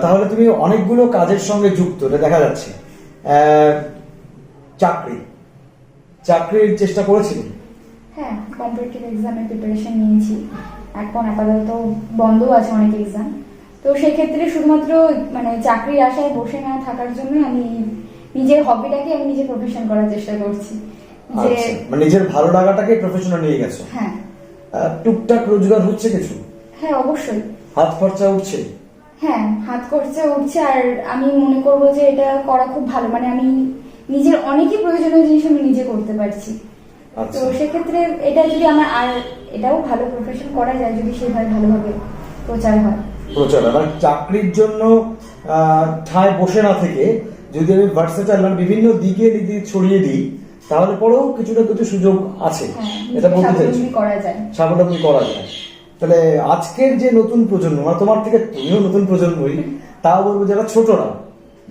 তাহলে তুমি অনেকগুলো কাজের সঙ্গে যুক্ত, এটা দেখা যাচ্ছে। চাকরির চেষ্টা করেছিলে? হ্যাঁ, কম্পিটিটিভ এক্সামের প্রিপারেশন নিয়েছি। এখন আপাতত বন্ধ আছে অনেক এক্সাম। তো সেক্ষেত্রে শুধুমাত্র মানে চাকরির আশায় বসে না থাকার জন্য আমি নিজের হবিটাকে আমি নিজে প্রফেশন করার চেষ্টা করছি। যে মানে নিজের ভালো লাগাটাকে প্রফেশনে নিয়ে গেছো। হ্যাঁ। টুকটাক রোজগার হচ্ছে কিছু? হ্যাঁ, অবশ্যই। হাত খরচা উঠছে? হ্যাঁ, হাত খরচা উঠছে। আর আমি মনে করবো যে এটা করা খুব ভালো, মানে আমি নিজের অনেকই প্রয়োজনীয় জিনিস আমি নিজে করতে পারছি। তো সেক্ষেত্রে এটা যদি আমার আর এটাও ভালো প্রফেশন করা যায়, যদি সেভাবে ভালোভাবে প্রচার হয়। মানে চাকরির জন্য ঠায় বসে না থেকে যদি আমি ভার্সেটাইল মানে বিভিন্ন দিকে ছড়িয়ে দিই, তাহলে পরেও কিছুটা কিছু সুযোগ আছে। এটা বলতে চাইছি স্বাবলম্বী করা যায়। তাহলে আজকের যে নতুন প্রজন্ম, মানে তোমার থেকে তুমিও নতুন প্রজন্মই, তাও বলবো যারা ছোটরা,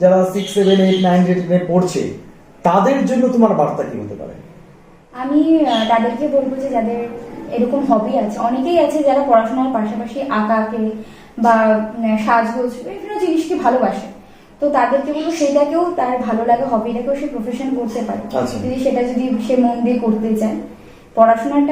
যারা 6, 7, 8, 9, 10 পড়ছে, তাদের জন্য তোমার বার্তা কি হতে পারে? আমি তাদেরকে বলবো যে যাদের এরকম হবি আছে, অনেকেই আছে যারা পড়াশোনার পাশাপাশি আঁকাকে বা সাজগোজ বিভিন্ন জিনিসকে ভালোবাসে। তো তাদেরকে বলবো সেটাকেও তার ভালো লাগে, হবিটাকেও সে প্রফেশন করতে পারে। যদি সেটা যদি সে মন দিয়ে করতে চায়, পড়াশোনার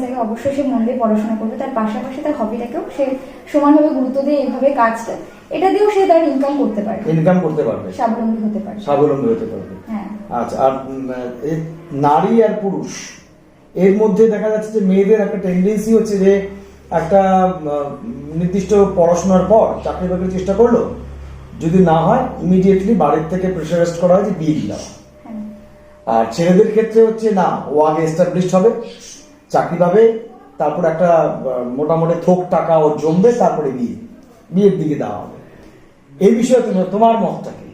জায়গায় অবশ্যই সে মন দিয়ে পড়াশোনা করবে, তার পাশাপাশি তার হবিটাকেও সে সমানভাবে গুরুত্ব দিয়ে এইভাবে কাজটা এটা দিয়েও সে তার ইনকাম করতে পারবে, স্বাবলম্বী হতে পারবে। হ্যাঁ। আচ্ছা, আর নারী আর পুরুষ এর মধ্যে দেখা যাচ্ছে যে মেয়েদের একটা টেন্ডেন্সি হচ্ছে যে একটা নির্দিষ্ট পড়াশোনার পর চাকরি বাকরির চেষ্টা করলো, যদি না হয় ইমিডিয়েটলি বাড়ির থেকে প্রেশারাইজড করা হয় যে বিয়ে দিলাম। আর ছেলেদের ক্ষেত্রে হচ্ছে না, ও আগে এস্টাবলিশড হবে, চাকরি পাবে, তারপর একটা মোটামুটি থোক টাকা ও জমবে, তারপরে বিয়ের দিকে দেওয়া হবে। এই বিষয়ে তোমার মতটা কি?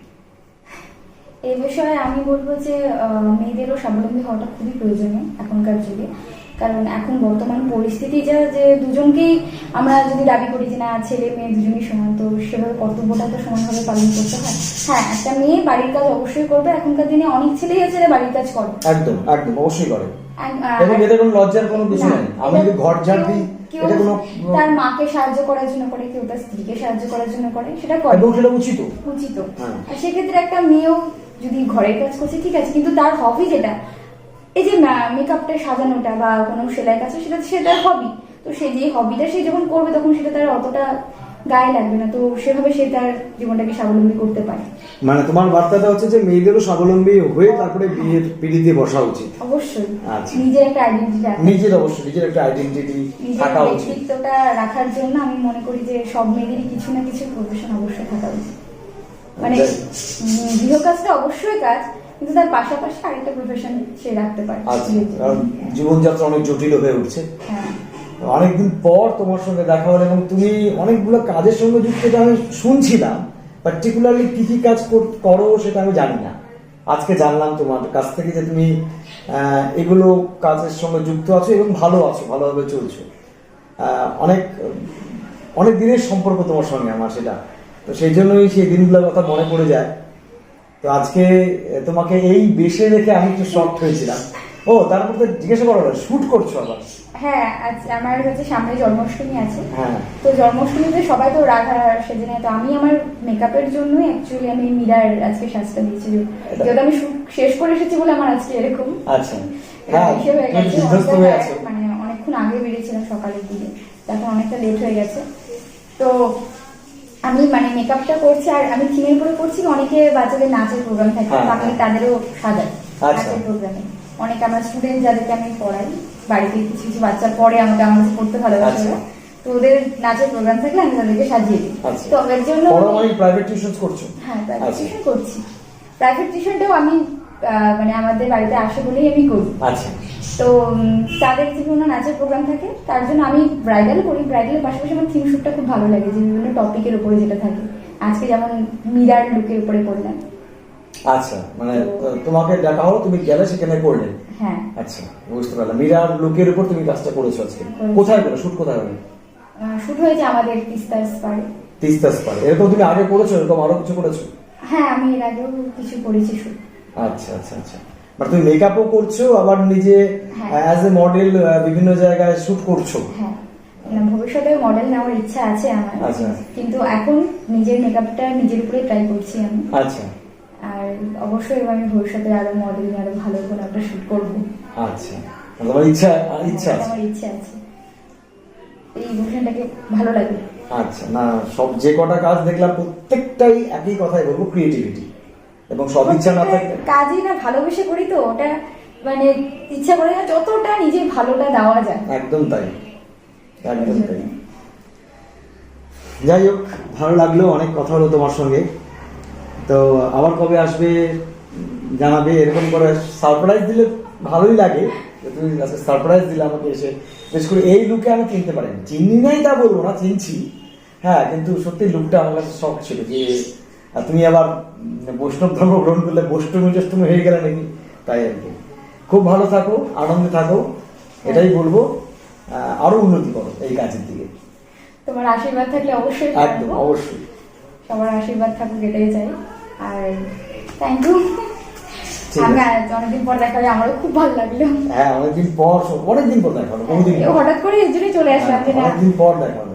এই বিষয়ে আমি বলবো যে মেয়েদেরও স্বাবলম্বী হওয়াটা খুবই প্রয়োজনীয় এখনকার যুগে। কারণ এখন বর্তমান পরিস্থিতি যা, যে দুজনকেই আমরা যদি দাবি করি যে না ছেলে মেয়ে দুজনই সমান, তো সেভাবে কর্তব্যটা তো সমানভাবে পালন করতে হয়। হ্যাঁ, একটা মেয়ে বাড়ির কাজ অবশ্যই করবে। এখনকার দিনে অনেক ছেলেই আছে যারা বাড়ির কাজ করে, একদম অবশ্যই করে, এবং এতে কোনো লজ্জার কোনো কিছু নেই। আমি যদি ঘর ঝাড় দিই, এটা কোনো তার মাকে সাহায্য করার জন্য করে, কেউ তার স্ত্রীকে সাহায্য করার জন্য করে, সেটা করে এবং সেটা উচিত। আর সেক্ষেত্রে একটা মেয়েও যদি ঘরের কাজ করছে ঠিক আছে, কিন্তু তার হবি যেটা এই যে মেকআপটা সাজানোটা বা কোনো সেলাই কাজ, সেটা সে তার হবি। তো সে যে হবিটা সে যখন করবে তখন সেটা তার অতটা গায়ে লাগবে না, তো সেভাবে সে তার জীবনটাকে স্বাবলম্বী করতে পারে। মানে তোমার বার্তাটা হচ্ছে যে মেয়েদেরও স্বাবলম্বী হয়ে তারপরে বিয়ের পিড়িতে বসা উচিত। অবশ্যই। নিজের একটা আইডেন্টিটি, নিজের একটা আইডেন্টিটি থাকা উচিত। ব্যক্তিত্বটা রাখার জন্য আমি মনে করি যে সব মেয়েদেরই কিছু না কিছু প্রফেশন অবশ্যই থাকা উচিত। মানে গৃহ কাজটা অবশ্যই কাজ, কিন্তু তার পাশাপাশি আরেকটা প্রফেশন সে রাখতে পারে। জীবনযাত্রা অনেক জটিল হয়ে উঠছে। অনেকদিন পর তোমার সঙ্গে দেখা হলো এবং তুমি অনেকগুলো কাজের সঙ্গে যুক্ত, আমি শুনছিলাম, পার্টিকুলারলি কি কি কাজ করো সেটা আমি জানি না। আজকে জানলাম তোমার কাছ থেকে যে তুমি এগুলো কাজের সঙ্গে যুক্ত আছো এবং ভালোভাবে চলছো। অনেক দিনের সম্পর্ক তোমার সঙ্গে আমার, সেটা তো সেই জন্যই সেই দিনগুলোর কথা মনে পড়ে যায়। তো আজকে তোমাকে এই বেশে রেখে আমি একটু শকড হয়েছিলাম। ও, তারপর তো জিজ্ঞাসা করো, শুট করছো আবার? হ্যাঁ, আমার হচ্ছে সামনে জন্মাষ্টমী আছে। তো জন্মাষ্টমীতে সবাই তো রাধা সেজে নেয়, তো আমি আমার মেকআপের জন্য অ্যাকচুয়ালি আমি মীরার আজকে সাজটা দিয়েছি, যেহেতু আমি শুট শেষ করে এসেছি বলে আমার আজকে এরকম। আচ্ছা, মানে অনেকক্ষণ আগে বেরিয়েছিলাম সকালের দিকে, এখন অনেকটা লেট হয়ে গেছে। তো আমি মানে মেকআপটা করছি, আর আমি থিমের উপরে করছি। অনেকে বাচ্চাদের নাচের প্রোগ্রাম থাকে, আমি তাদেরও সাজাই নাচের প্রোগ্রামে। অনেক আমার স্টুডেন্ট যাদেরকে আমি পড়াই, বাড়িতে কিছু কিছু বাচ্চা পড়ে আমাকে পড়তে ভালোবাসে, তো ওদের নাচের প্রোগ্রাম থাকলে আমি তাদেরকে সাজিয়ে দিই। তো এর জন্য প্রাইভেট টিউশন করছো? হ্যাঁ, প্রাইভেট টিউশন করছি। প্রাইভেট টিউশনটাও আমি মানে আমাদের বাড়িতে আসে বলেই আমি করি। তো তাদের বিভিন্ন নাচের প্রোগ্রাম থাকে, তার জন্য আমি ব্রাইডাল করি। ব্রাইডালের পাশাপাশি আমার থিম শুটটা খুব ভালো লাগে, যে বিভিন্ন টপিকের উপরে যেটা থাকে। আজকে যেমন মিরার লুকের উপরে করলাম। আচ্ছা, মানে তোমাকে ডাকা হলো, তুমি গেলে সেখানে করলে? হ্যাঁ। আচ্ছা, বুঝতে পারলাম। মিরার লুকের উপর তুমি কাজটা করেছো আজকে। কোথায় করো শুট? কোথায় হবে শুট? হয়েছে আমাদের তিস্তা স্পারে। এরকম তুমি আগে করেছো? এরকম আরো কিছু করেছো? হ্যাঁ, আমি এর আগেও কিছু করেছি শুট। আচ্ছা আচ্ছা আচ্ছা, মানে তুমি মেকআপও করছো, আবার নিজে অ্যাজ এ মডেল বিভিন্ন জায়গায় শুট করছো। হ্যাঁ, না, ভবিষ্যতে মডেল নেওয়ার ইচ্ছা আছে আমার, আচ্ছা। কিন্তু এখন নিজের মেকআপটা নিজের উপরে ট্রাই করছি আমি। আচ্ছা আর অবশ্যই আমি ভবিষ্যতে আরো মডেল আরো ভালো কোনো একটা শুট করবো। আচ্ছা, তোমার ইচ্ছা ইচ্ছা আছে? আমার ইচ্ছা আছে, এই ইমোশনটাকে ভালো লাগে। আচ্ছা, না সব যে কটা কাজ দেখলাম প্রত্যেকটাই একই কথাই বলবো, ক্রিয়েটিভিটি, এবং সব ইচ্ছা না থাকলে কাজই না ভালোবেসে করি তো ওটা, মানে ইচ্ছা করে না যতটা নিজের ভালোটা দেওয়া যায়। একদম তাই, একদম তাই। যাই হোক, ভালো লাগলো, অনেক কথা হলো তোমার সঙ্গে। তো আবার কবে আসবে জানাবে, এরকম করে সারপ্রাইজ দিলে ভালোই লাগে। তুমি আজকে সারপ্রাইজ দিলে আমাকে এসে, বিশেষ করে এই লুকে আমি চিনতে পারিনি, চিনি নাই তা বলবো না, চিনছি হ্যাঁ, কিন্তু সত্যি লুকটা আমার কাছে শখ ছিল যে তুমি আবার বৈষ্ণব ধর্ম গ্রহণ করলে বৈষ্ণব হয়ে গেলে নাকি, তাই আর কি। খুব ভালো থাকো, আনন্দে থাকো, এটাই বলবো। আরো উন্নতি করো এই কাজের দিকে। তোমার আশীর্বাদ থাকলে অবশ্যই একদম, পারবো। অবশ্যই সবার আশীর্বাদ থাকুক, এটাই চাই। আর থ্যাংক ইউ, ঠিক আমি আছে। অনেকদিন পর দেখা হয়ে আমারও খুব ভালো লাগলো। হ্যাঁ, অনেকদিন পর দেখা হলো, বহুদিন পর। হঠাৎ করে এর জন্যই চলে আসলাম যে না, অনেকদিন পর দেখা হলো।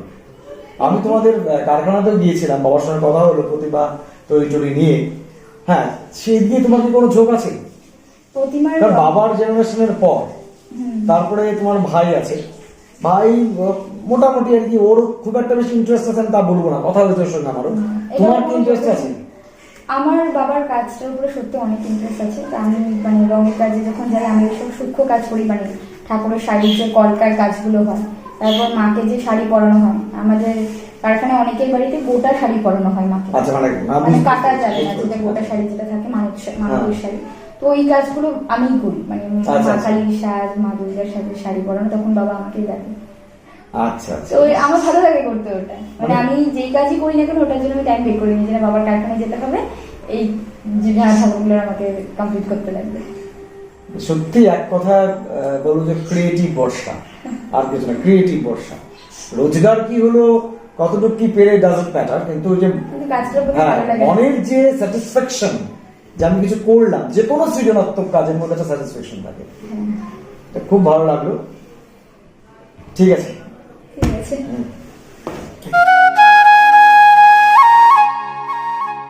আমি তোমাদের কারখানাতেও গিয়েছিলাম, বাবার সঙ্গে কথা হলো প্রতিভা তৈরি নিয়ে। হ্যাঁ, সেই দিকে তোমার কি কোনো ঝোঁক আছে? প্রতিমার কারণ বাবার জেনারেশনের পর তারপরে তোমার ভাই আছে, ভাই মোটামুটি আর কি, ওর খুব একটা বেশি ইন্টারেস্ট আছে তা বলবো না, কথা হয়েছে ওর সঙ্গে আমারও। তোমার কি ইন্টারেস্ট আছে? আমার বাবার কাজটার উপরে সত্যি অনেক ইন্টারেস্ট আছে। তা আমি মানে রঙের কাজে যখন যাই, আমি এইসব সূক্ষ্ম কাজ করি, মানে ঠাকুরের শাড়ির যে কলকার কাজগুলো হয়, তারপর মাকে যে শাড়ি পরানো হয়, আমাদের কারখানায় অনেকের বাড়িতে গোটা শাড়ি পরানো হয় মাকে, আচ্ছা, মানে মানে কাটা যাবে না, যেটা গোটা শাড়ি যেটা থাকে মানবের শাড়ি। তো ওই কাজগুলো আমিই করি, মানে মা কালীর সাজ, মা দুর্গার সাজে শাড়ি পরানো, তখন বাবা আমাকেই দেখে। আচ্ছা আচ্ছা, তো আমার ভালো লাগে করতে ওটা, মানে আমি যেই কাজই করি না কেন ওটার জন্য আমি টাইম বের করি নি, যে না বাবার কারখানায় যেতে হবে, এই যে ঠাকুরগুলো আমাকে কমপ্লিট করতে লাগবে। সত্যি এক কথা বলবো যে ক্রিয়েটিভ বর্ষা, আর কিছু না, ক্রিয়েটিভ বর্ষা। রোজগার কি হলো, কতটুকু কি পেরে ডাজন্ট ম্যাটার, কিন্তু ওই যে কাজটার প্রতি হ্যাঁ, ভালো লাগে। মনের যে স্যাটিসফ্যাকশন, যে আমি কিছু করলাম, যে কোনো সৃজনাত্মক কাজের মধ্যে একটা স্যাটিসফ্যাকশন থাকে, এটা খুব ভালো লাগলো। ঠিক আছে, ঠিক আছে। হুম।